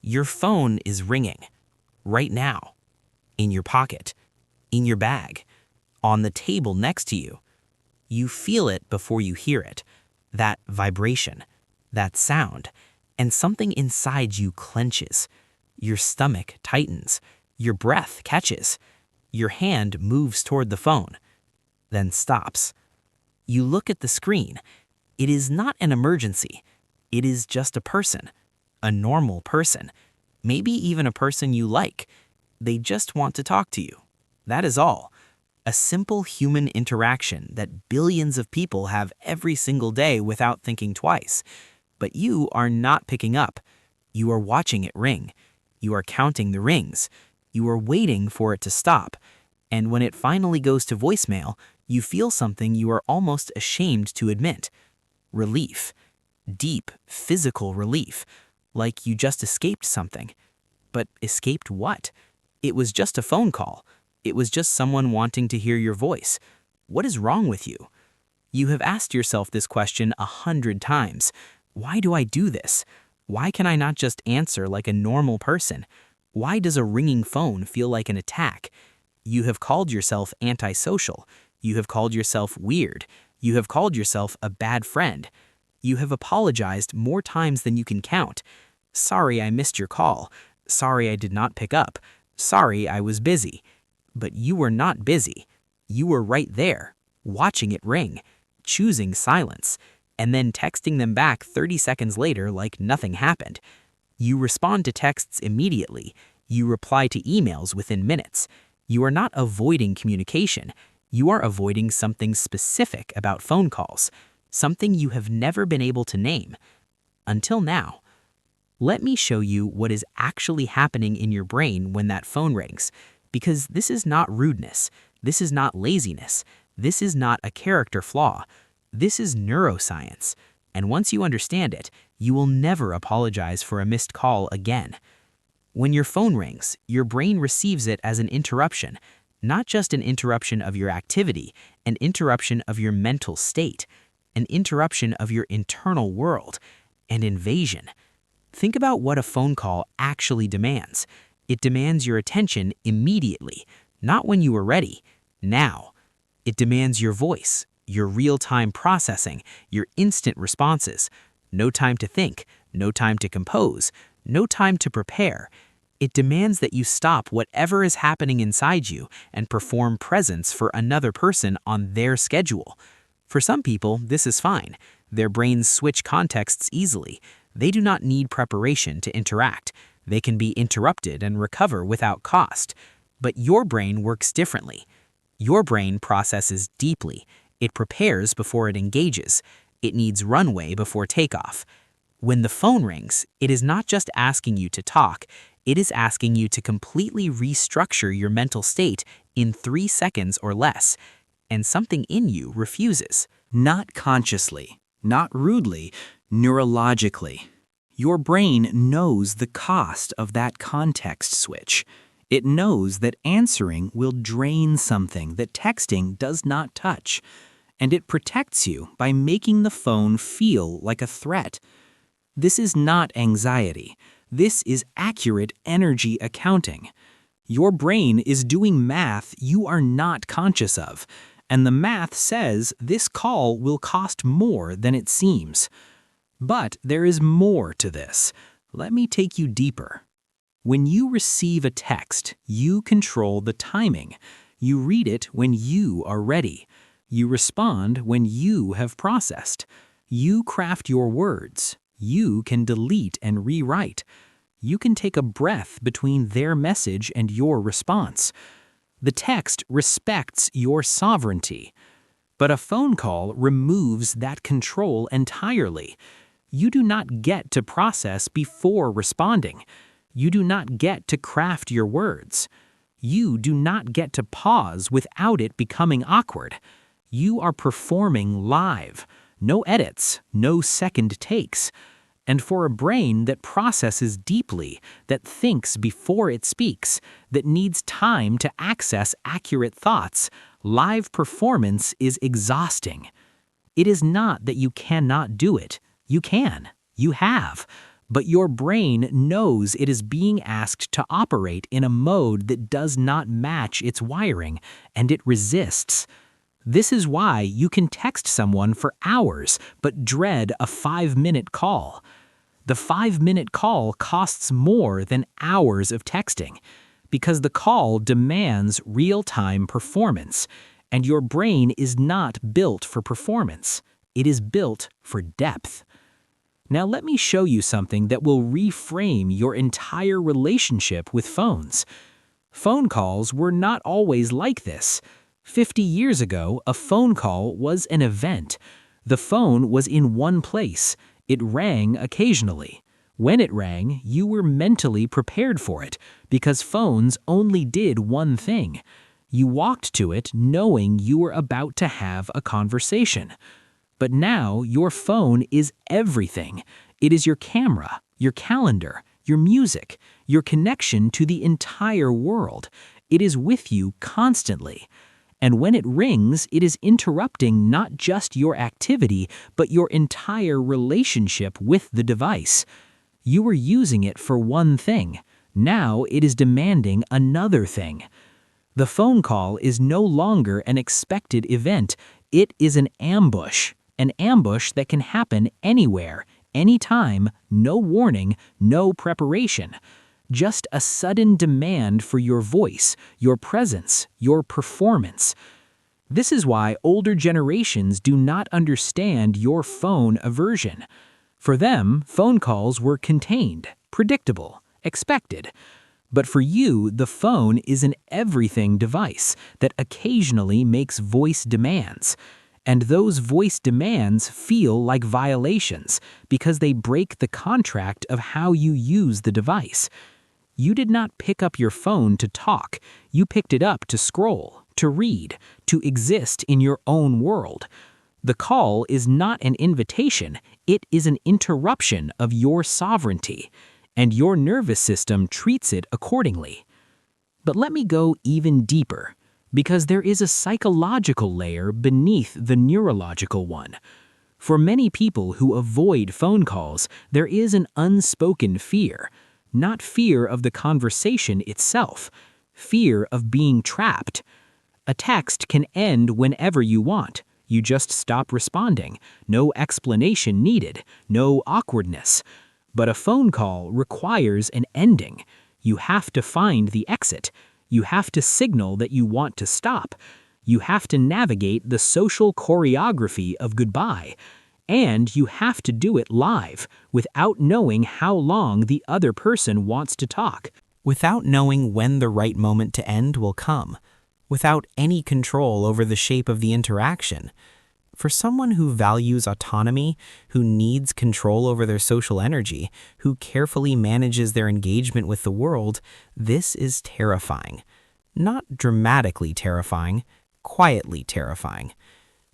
Your phone is ringing right now, in your pocket, in your bag, on the table next to you. You feel it before you hear it, that vibration, that sound, and something inside you clenches. Your stomach tightens, your breath catches, your hand moves toward the phone, then stops. You look at the screen. It is not an emergency. It is just a person, a normal person, maybe even a person you like. They just want to talk to you. That is all. A simple human interaction that billions of people have every single day without thinking twice. But you are not picking up. You are watching it ring. You are counting the rings. You are waiting for it to stop. And when it finally goes to voicemail, you feel something you are almost ashamed to admit. Relief. Deep, physical relief. Like you just escaped something. But escaped what? It was just a phone call. It was just someone wanting to hear your voice. What is wrong with you? You have asked yourself this question 100 times. Why do I do this? Why can I not just answer like a normal person? Why does a ringing phone feel like an attack? You have called yourself antisocial. You have called yourself weird. You have called yourself a bad friend. You have apologized more times than you can count. Sorry I missed your call. Sorry I did not pick up. Sorry I was busy. But you were not busy. You were right there, watching it ring, choosing silence, and then texting them back 30 seconds later like nothing happened. You respond to texts immediately. You reply to emails within minutes. You are not avoiding communication. You are avoiding something specific about phone calls, something you have never been able to name. Until now. Let me show you what is actually happening in your brain when that phone rings. Because this is not rudeness, this is not laziness, this is not a character flaw, this is neuroscience. And once you understand it, you will never apologize for a missed call again. When your phone rings, your brain receives it as an interruption, not just an interruption of your activity, an interruption of your mental state, an interruption of your internal world, an invasion. Think about what a phone call actually demands. It demands your attention immediately, not when you are ready, now. It demands your voice, your real-time processing, your instant responses. No time to think, no time to compose, no time to prepare. It demands that you stop whatever is happening inside you and perform presence for another person on their schedule. For some people, this is fine. Their brains switch contexts easily. They do not need preparation to interact. They can be interrupted and recover without cost. But your brain works differently. Your brain processes deeply. It prepares before it engages. It needs runway before takeoff. When the phone rings, it is not just asking you to talk. It is asking you to completely restructure your mental state in 3 seconds or less. And something in you refuses. Not consciously, not rudely, neurologically. Your brain knows the cost of that context switch. It knows that answering will drain something that texting does not touch. And it protects you by making the phone feel like a threat. This is not anxiety. This is accurate energy accounting. Your brain is doing math you are not conscious of. And the math says this call will cost more than it seems. But there is more to this. Let me take you deeper. When you receive a text, you control the timing. You read it when you are ready. You respond when you have processed. You craft your words. You can delete and rewrite. You can take a breath between their message and your response. The text respects your sovereignty. But a phone call removes that control entirely. You do not get to process before responding. You do not get to craft your words. You do not get to pause without it becoming awkward. You are performing live. No edits, no second takes. And for a brain that processes deeply, that thinks before it speaks, that needs time to access accurate thoughts, live performance is exhausting. It is not that you cannot do it. You can. You have. but your brain knows it is being asked to operate in a mode that does not match its wiring, and it resists. This is why you can text someone for hours but dread a 5-minute call. The 5-minute call costs more than hours of texting because the call demands real-time performance, and your brain is not built for performance. It is built for depth. Now let me show you something that will reframe your entire relationship with phones. Phone calls were not always like this. 50 years ago, a phone call was an event. The phone was in one place. It rang occasionally. When it rang, you were mentally prepared for it because phones only did one thing. You walked to it knowing you were about to have a conversation. But now your phone is everything. It is your camera, your calendar, your music, your connection to the entire world. It is with you constantly. And when it rings, it is interrupting not just your activity, but your entire relationship with the device. You were using it for one thing. Now it is demanding another thing. The phone call is no longer an expected event. It is an ambush that can happen anywhere, anytime, no warning, no preparation. Just a sudden demand for your voice, your presence, your performance. This is why older generations do not understand your phone aversion. For them, phone calls were contained, predictable, expected. But for you, the phone is an everything device that occasionally makes voice demands. And those voice demands feel like violations because they break the contract of how you use the device. You did not pick up your phone to talk. You picked it up to scroll, to read, to exist in your own world. The call is not an invitation. It is an interruption of your sovereignty, and your nervous system treats it accordingly. But let me go even deeper, because there is a psychological layer beneath the neurological one. For many people who avoid phone calls, there is an unspoken fear. Not fear of the conversation itself, fear of being trapped. A text can end whenever you want. You just stop responding. No explanation needed, no awkwardness. But a phone call requires an ending. You have to find the exit. You have to signal that you want to stop. You have to navigate the social choreography of goodbye. And you have to do it live, without knowing how long the other person wants to talk. Without knowing when the right moment to end will come. Without any control over the shape of the interaction. For someone who values autonomy, who needs control over their social energy, who carefully manages their engagement with the world, this is terrifying. Not dramatically terrifying, quietly terrifying.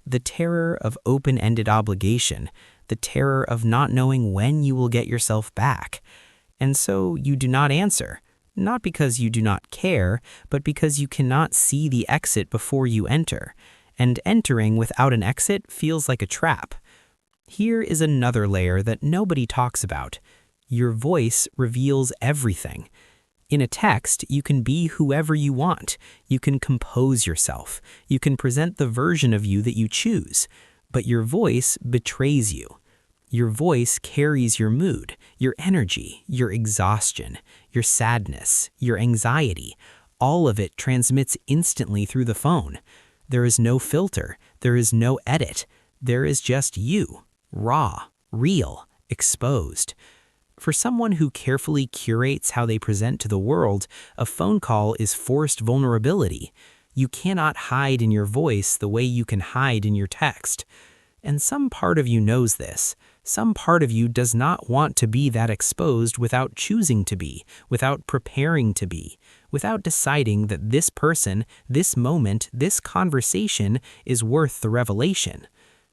The terror of open-ended obligation, the terror of not knowing when you will get yourself back. And so you do not answer, not because you do not care, but because you cannot see the exit before you enter. And entering without an exit feels like a trap. Here is another layer that nobody talks about. Your voice reveals everything. In a text, you can be whoever you want. You can compose yourself. You can present the version of you that you choose. But your voice betrays you. Your voice carries your mood, your energy, your exhaustion, your sadness, your anxiety. All of it transmits instantly through the phone. There is no filter. There is no edit. There is just you, raw, real, exposed. For someone who carefully curates how they present to the world, a phone call is forced vulnerability. You cannot hide in your voice the way you can hide in your text. And some part of you knows this. Some part of you does not want to be that exposed without choosing to be, without preparing to be, without deciding that this person, this moment, this conversation is worth the revelation.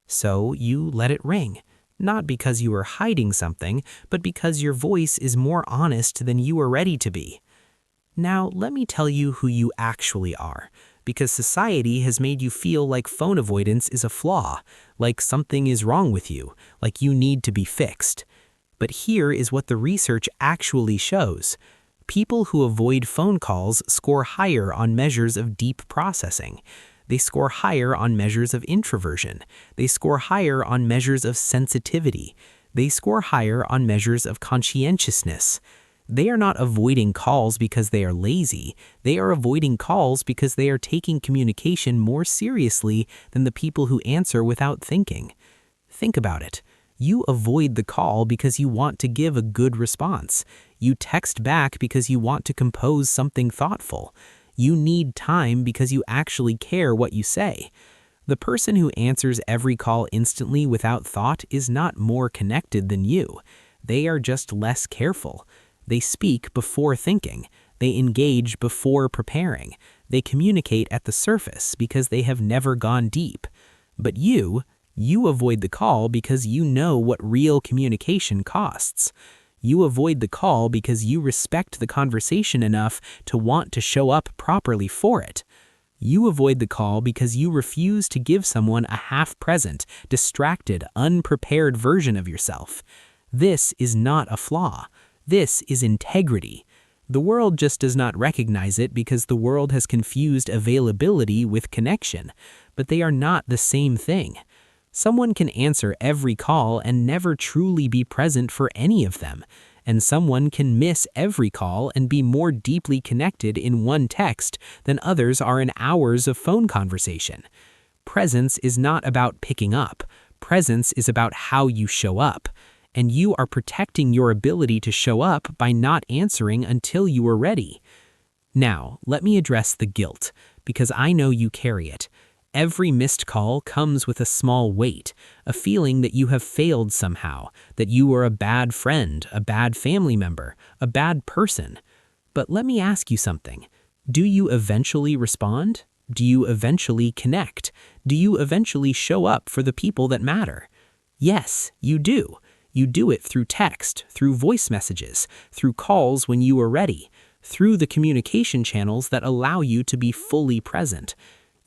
So you let it ring. Not because you are hiding something, but because your voice is more honest than you are ready to be. Now, let me tell you who you actually are, because society has made you feel like phone avoidance is a flaw, like something is wrong with you, like you need to be fixed. But here is what the research actually shows. People who avoid phone calls score higher on measures of deep processing. They score higher on measures of introversion. They score higher on measures of sensitivity. They score higher on measures of conscientiousness. They are not avoiding calls because they are lazy. They are avoiding calls because they are taking communication more seriously than the people who answer without thinking. Think about it. You avoid the call because you want to give a good response. You text back because you want to compose something thoughtful. You need time because you actually care what you say. The person who answers every call instantly without thought is not more connected than you. They are just less careful. They speak before thinking. They engage before preparing. They communicate at the surface because they have never gone deep. But you avoid the call because you know what real communication costs. You avoid the call because you respect the conversation enough to want to show up properly for it. You avoid the call because you refuse to give someone a half-present, distracted, unprepared version of yourself. This is not a flaw. This is integrity. The world just does not recognize it because the world has confused availability with connection, but they are not the same thing. Someone can answer every call and never truly be present for any of them, and someone can miss every call and be more deeply connected in one text than others are in hours of phone conversation. Presence is not about picking up. Presence is about how you show up. And you are protecting your ability to show up by not answering until you are ready. Now, let me address the guilt, because I know you carry it. Every missed call comes with a small weight, a feeling that you have failed somehow, that you are a bad friend, a bad family member, a bad person. But let me ask you something. Do you eventually respond? Do you eventually connect? Do you eventually show up for the people that matter? Yes, you do. You do it through text, through voice messages, through calls when you are ready, through the communication channels that allow you to be fully present.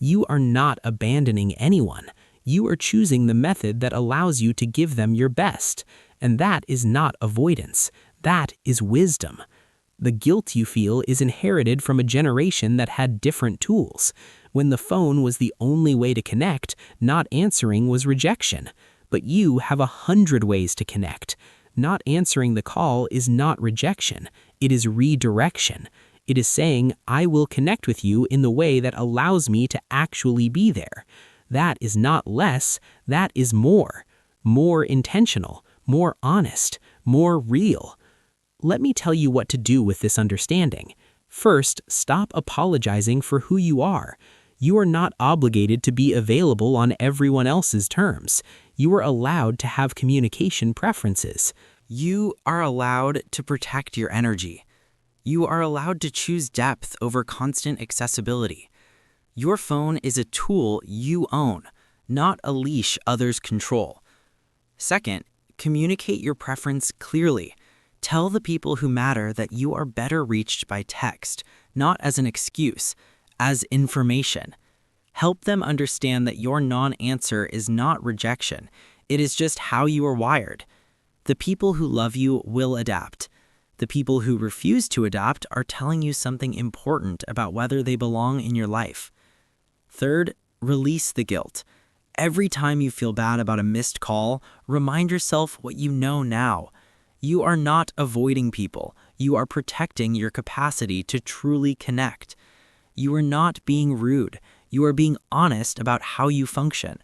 You are not abandoning anyone. You are choosing the method that allows you to give them your best. And that is not avoidance. That is wisdom. The guilt you feel is inherited from a generation that had different tools. When the phone was the only way to connect, not answering was rejection. But you have 100 ways to connect. Not answering the call is not rejection. It is redirection. It is saying, I will connect with you in the way that allows me to actually be there. That is not less, that is more. More intentional, more honest, more real. Let me tell you what to do with this understanding. First, stop apologizing for who you are. You are not obligated to be available on everyone else's terms. You are allowed to have communication preferences. You are allowed to protect your energy. You are allowed to choose depth over constant accessibility. Your phone is a tool you own, not a leash others control. Second, communicate your preference clearly. Tell the people who matter that you are better reached by text, not as an excuse, as information. Help them understand that your non-answer is not rejection. It is just how you are wired. The people who love you will adapt. The people who refuse to adapt are telling you something important about whether they belong in your life. Third, release the guilt. Every time you feel bad about a missed call, remind yourself what you know now. You are not avoiding people. You are protecting your capacity to truly connect. You are not being rude. You are being honest about how you function.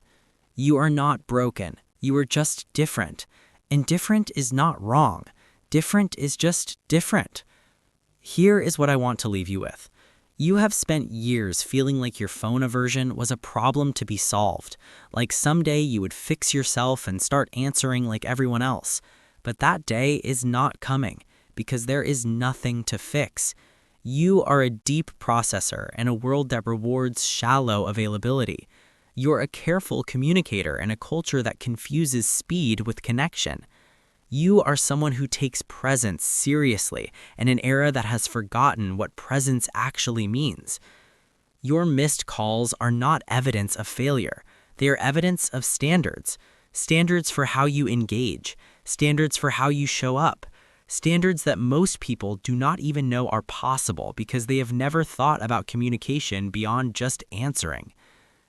You are not broken. You are just different. And different is not wrong. Different is just different. Here is what I want to leave you with. You have spent years feeling like your phone aversion was a problem to be solved, like someday you would fix yourself and start answering like everyone else. But that day is not coming because there is nothing to fix. You are a deep processor in a world that rewards shallow availability. You're a careful communicator in a culture that confuses speed with connection. You are someone who takes presence seriously in an era that has forgotten what presence actually means. Your missed calls are not evidence of failure. They are evidence of standards. Standards for how you engage. standards for how you show up, standards that most people do not even know are possible because they have never thought about communication beyond just answering.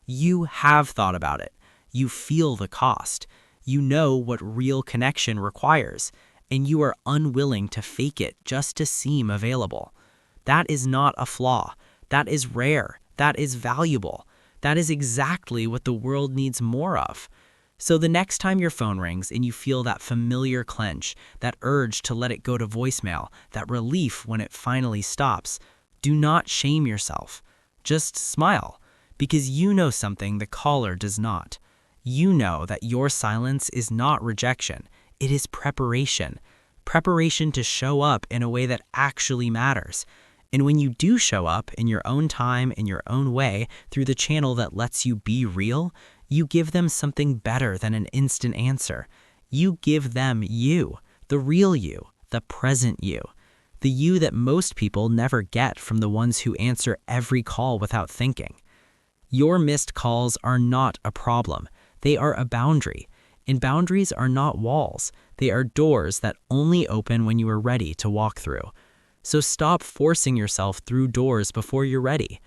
You have thought about it. You feel the cost. You know what real connection requires, and you are unwilling to fake it just to seem available. That is not a flaw. That is rare. That is valuable. That is exactly what the world needs more of. So the next time your phone rings and you feel that familiar clench, that urge to let it go to voicemail, that relief when it finally stops, do not shame yourself. Just smile, because you know something the caller does not. You know that your silence is not rejection. It is preparation. Preparation to show up in a way that actually matters. And when you do show up in your own time, in your own way, through the channel that lets you be real, you give them something better than an instant answer. You give them you, the real you, the present you, the you that most people never get from the ones who answer every call without thinking. Your missed calls are not a problem. They are a boundary. And boundaries are not walls. They are doors that only open when you are ready to walk through. So stop forcing yourself through doors before you're ready.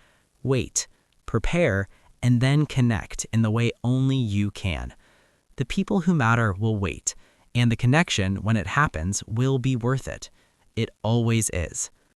Wait, prepare, and then connect in the way only you can. The people who matter will wait, and the connection, when it happens, will be worth it. It always is.